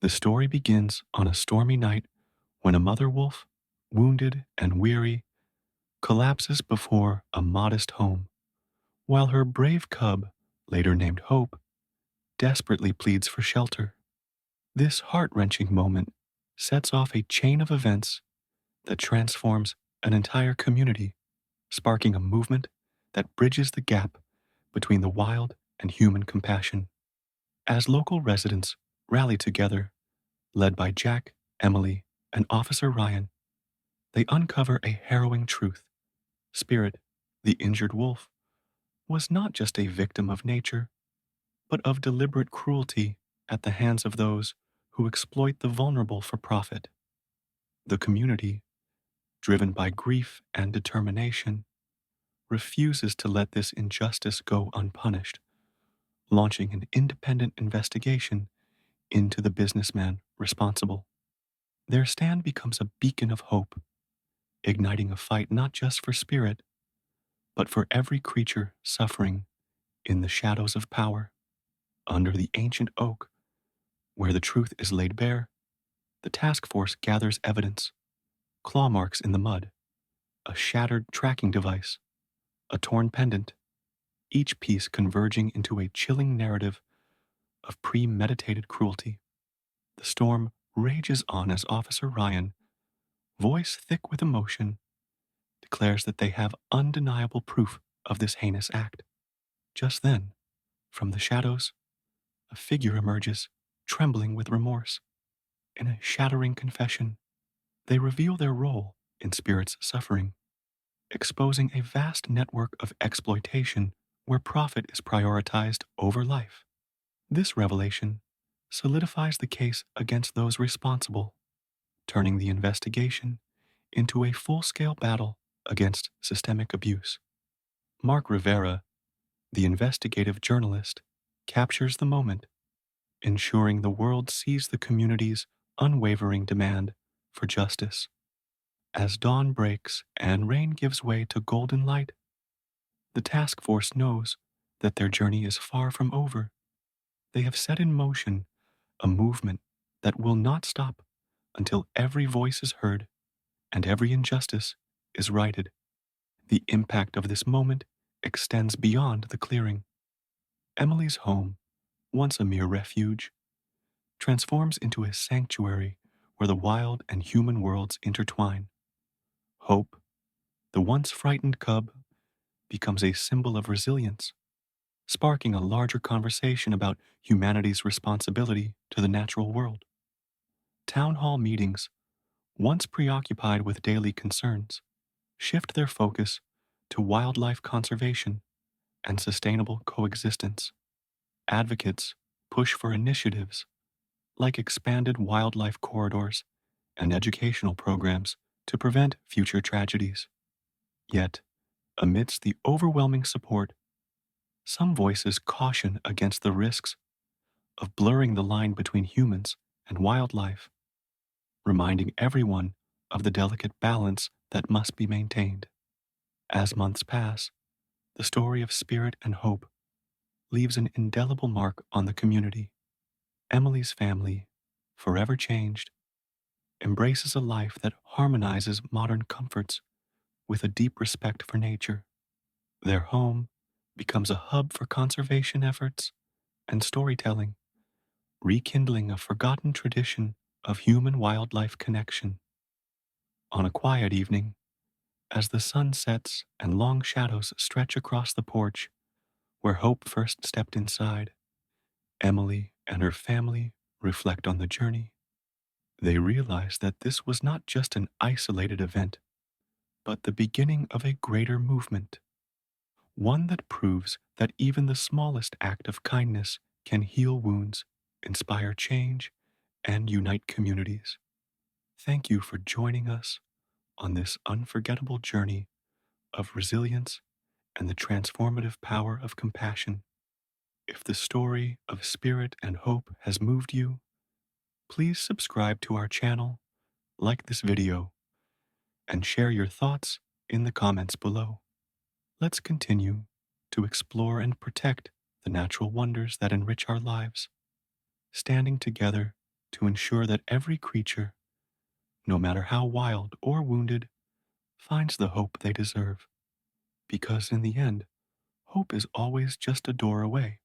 The story begins on a stormy night when a mother wolf, wounded and weary, collapses before a modest home, while her brave cub, later named Hope, desperately pleads for shelter. This heart-wrenching moment sets off a chain of events that transforms an entire community, sparking a movement that bridges the gap between the wild and human compassion. As local residents rally together, led by Jack, Emily, and Officer Ryan, they uncover a harrowing truth. Spirit, the injured wolf, was not just a victim of nature, but of deliberate cruelty at the hands of those who exploit the vulnerable for profit. The community, driven by grief and determination, refuses to let this injustice go unpunished, launching an independent investigation into the businessman responsible. Their stand becomes a beacon of hope, igniting a fight not just for spirit, but for every creature suffering in the shadows of power. Under the ancient oak, where the truth is laid bare, the task force gathers evidence: claw marks in the mud, a shattered tracking device, a torn pendant, each piece converging into a chilling narrative of premeditated cruelty. The storm rages on as Officer Ryan, voice thick with emotion, declares that they have undeniable proof of this heinous act. Just then, from the shadows, a figure emerges, trembling with remorse. In a shattering confession, they reveal their role in Spirit's suffering, exposing a vast network of exploitation where profit is prioritized over life. This revelation solidifies the case against those responsible, turning the investigation into a full-scale battle against systemic abuse. Mark Rivera, the investigative journalist, captures the moment, ensuring the world sees the community's unwavering demand for justice. As dawn breaks and rain gives way to golden light, the task force knows that their journey is far from over. They have set in motion a movement that will not stop until every voice is heard and every injustice is righted. The impact of this moment extends beyond the clearing. Emily's home, once a mere refuge, transforms into a sanctuary where the wild and human worlds intertwine. Hope, the once frightened cub, becomes a symbol of resilience, sparking a larger conversation about humanity's responsibility to the natural world. Town hall meetings, once preoccupied with daily concerns, shift their focus to wildlife conservation and sustainable coexistence. Advocates push for initiatives like expanded wildlife corridors and educational programs to prevent future tragedies. Yet, amidst the overwhelming support, some voices caution against the risks of blurring the line between humans and wildlife, reminding everyone of the delicate balance that must be maintained. As months pass, the story of spirit and hope leaves an indelible mark on the community. Emily's family, forever changed, embraces a life that harmonizes modern comforts with a deep respect for nature. Their home becomes a hub for conservation efforts and storytelling, rekindling a forgotten tradition of human-wildlife connection. On a quiet evening, as the sun sets and long shadows stretch across the porch where Hope first stepped inside, Emily and her family reflect on the journey. They realize that this was not just an isolated event, but the beginning of a greater movement, one that proves that even the smallest act of kindness can heal wounds, inspire change, and unite communities. Thank you for joining us on this unforgettable journey of resilience and the transformative power of compassion. If the story of spirit and hope has moved you, please subscribe to our channel, like this video, and share your thoughts in the comments below. Let's continue to explore and protect the natural wonders that enrich our lives, standing together to ensure that every creature, no matter how wild or wounded, finds the hope they deserve. Because in the end, hope is always just a door away.